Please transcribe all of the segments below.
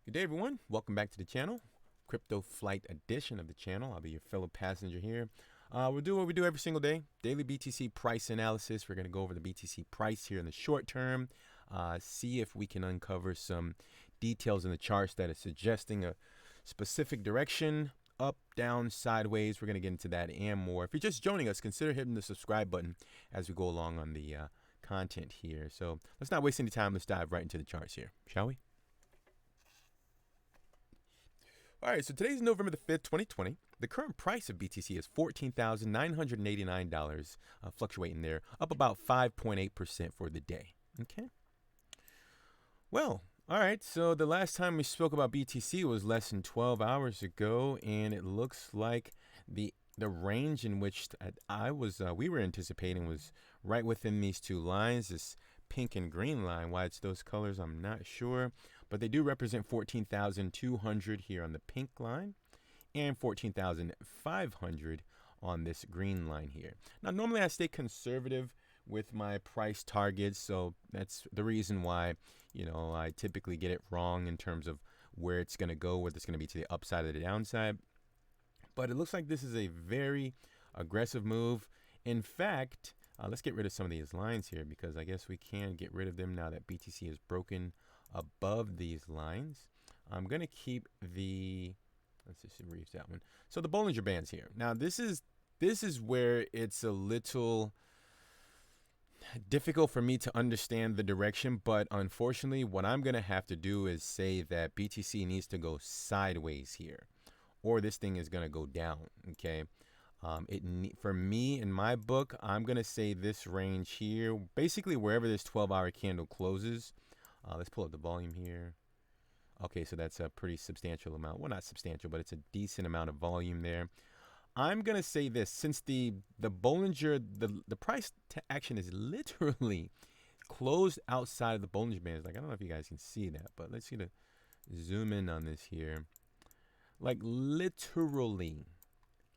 Good day, everyone. Welcome back to the channel. Crypto Flight edition of the channel. I'll be your fellow passenger here. We'll do what we do every single day. Daily BTC price analysis. We're going to go over the BTC price here in the short term. See if we can uncover some details in the charts that is suggesting a specific direction. Up, down, sideways. We're going to get into that and more. If you're just joining us, consider hitting the subscribe button as we go along on the content here. So let's not waste any time. Let's dive right into the charts here, shall we? All right, so today's November the 5th, 2020. The current price of BTC is $14,989, fluctuating there, up about 5.8% for the day. Okay. Well, all right, so the last time we spoke about BTC was less than 12 hours ago, and it looks like the range in which we were anticipating was right within these two lines, this pink and green line. Why it's those colors, I'm not sure, but they do represent 14,200 here on the pink line and 14,500 on this green line here. Now, normally I stay conservative with my price targets, so that's the reason why, I typically get it wrong in terms of where it's going to go, whether it's going to be to the upside or the downside. But it looks like this is a very aggressive move. In fact, let's get rid of some of these lines here, because I guess we can get rid of them now that BTC is broken above these lines. I'm going to keep let's just erase that one. So the Bollinger Bands here. Now this is where it's a little difficult for me to understand the direction, but unfortunately what I'm going to have to do is say that BTC needs to go sideways here, or this thing is going to go down, okay? For me, in my book, I'm going to say this range here, basically wherever this 12-hour candle closes. Let's pull up the volume here. Okay, so that's a pretty substantial amount. Well, not substantial, but it's a decent amount of volume there. I'm going to say this, since the Bollinger, the price to action is literally closed outside of the Bollinger Bands. Like, I don't know if you guys can see that, but let's see to zoom in on this here. Like, literally,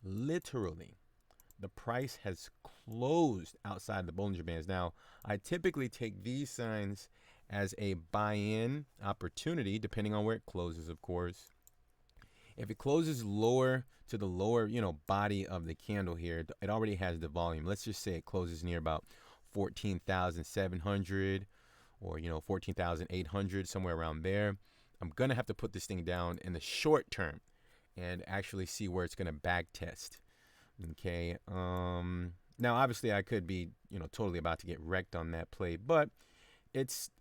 the price has closed outside the Bollinger Bands. Now, I typically take these signs as a buy-in opportunity, depending on where it closes, of course. If it closes lower to the lower, body of the candle here, it already has the volume. Let's just say it closes near about 14,700 or, 14,800, somewhere around there. I'm going to have to put this thing down in the short term and actually see where it's going to back test. Okay. Now, obviously, I could be, totally about to get wrecked on that play, but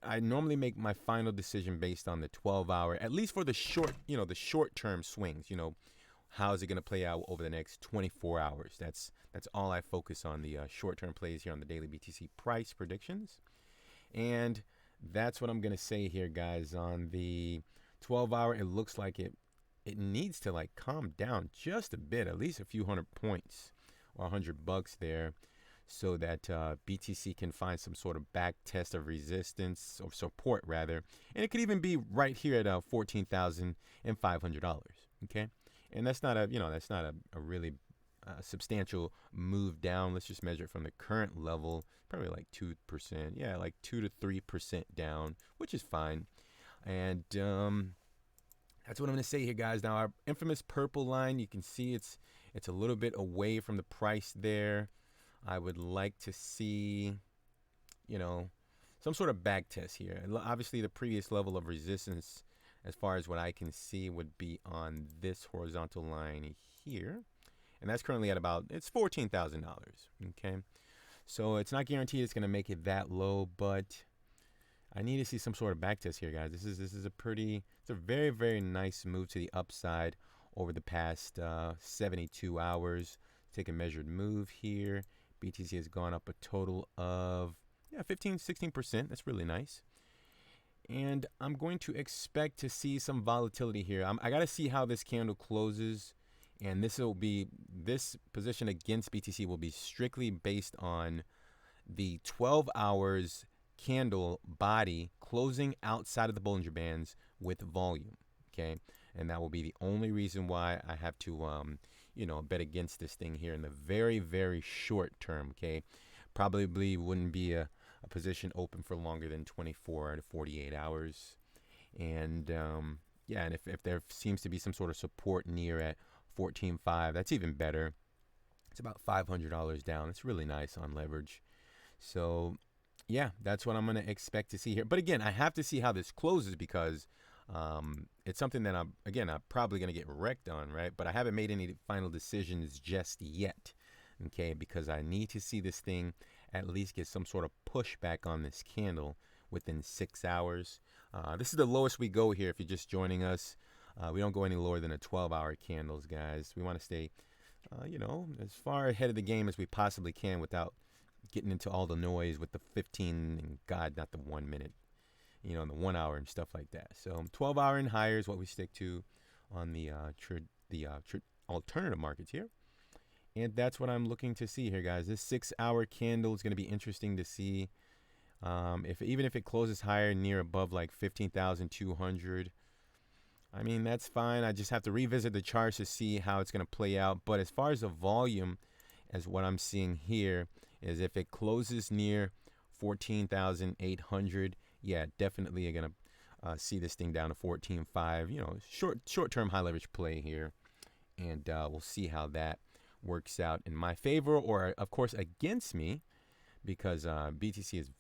I normally make my final decision based on the 12-hour, at least for the short term swings. How is it going to play out over the next 24 hours? That's all I focus on, the short term plays here on the daily BTC price predictions. And that's what I'm going to say here, guys. On the 12-hour, it looks like it needs to calm down just a bit, at least a few hundred points or $100 there, so that BTC can find some sort of back test of resistance or support rather. And it could even be right here at $14,500. Okay. And that's not a really substantial move down. Let's just measure it from the current level, probably like 2%. Yeah, like 2 to 3% down, which is fine. And that's what I'm going to say here, guys. Now, our infamous purple line, you can see it's a little bit away from the price there. I would like to see, some sort of back test here. Obviously, the previous level of resistance, as far as what I can see, would be on this horizontal line here. And that's currently at it's $14,000. Okay. So it's not guaranteed it's going to make it that low, but I need to see some sort of back test here, guys. This is a very, very nice move to the upside over the past 72 hours. Take a measured move here. BTC has gone up a total of 15-16%. That's really nice. And I'm going to expect to see some volatility here. I got to see how this candle closes, and this position against BTC will be strictly based on the 12 hours candle body closing outside of the Bollinger Bands with volume. Okay, and that will be the only reason why I have to bet against this thing here in the very, very short term. Okay, probably wouldn't be a position open for longer than 24 to 48 hours. And Yeah, and if there seems to be some sort of support near at 14.5, that's even better. It's about $500 down. It's really nice on leverage. So yeah, that's what I'm going to expect to see here. But again, I have to see how this closes because it's something that I'm probably going to get wrecked on, right? But I haven't made any final decisions just yet, okay? Because I need to see this thing at least get some sort of pushback on this candle within 6 hours. This is the lowest we go here if you're just joining us. We don't go any lower than a 12-hour candles, guys. We want to stay, as far ahead of the game as we possibly can without getting into all the noise with the 15 and God, not the 1 minute, and the 1 hour and stuff like that. So 12-hour and higher is what we stick to on the alternative markets here. And that's what I'm looking to see here, guys. This 6-hour candle is going to be interesting to see. Even if it closes higher near above like 15,200, I mean, that's fine. I just have to revisit the charts to see how it's going to play out. But as far as the volume, as what I'm seeing here, is if it closes near 14,800, yeah, definitely you're going to see this thing down to 14.5. Short-term high leverage play here. And we'll see how that works out in my favor or, of course, against me, because BTC is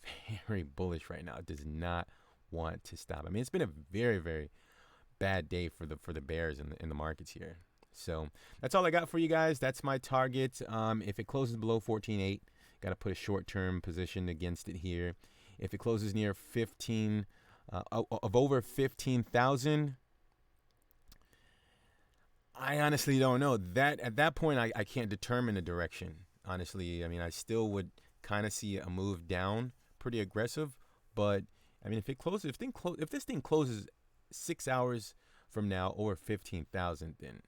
very bullish right now. It does not want to stop. I mean, it's been a very, very bad day for the bears in the markets here. So that's all I got for you guys. That's my target. If it closes below 14.8, got to put a short-term position against it here. If it closes near 15 of over 15,000, I honestly don't know. At that point, I can't determine the direction. Honestly, I mean, I still would kind of see a move down, pretty aggressive. But I mean, if this thing closes 6 hours from now over 15,000, then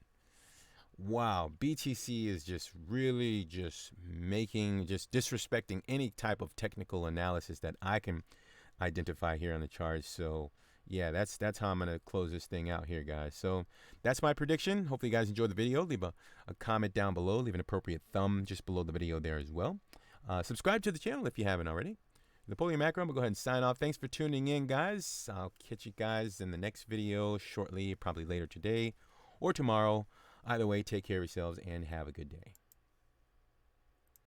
wow, BTC is just really just disrespecting any type of technical analysis that I can identify here on the charts. So yeah, that's how I'm going to close this thing out here, guys. So that's my prediction. Hopefully you guys enjoyed the video. Leave a comment down below. Leave an appropriate thumb just below the video there as well. Subscribe to the channel if you haven't already. Napoleon Macro, I'm going to go ahead and sign off. Thanks for tuning in, guys. I'll catch you guys in the next video shortly, probably later today or tomorrow. Either way, take care of yourselves and have a good day.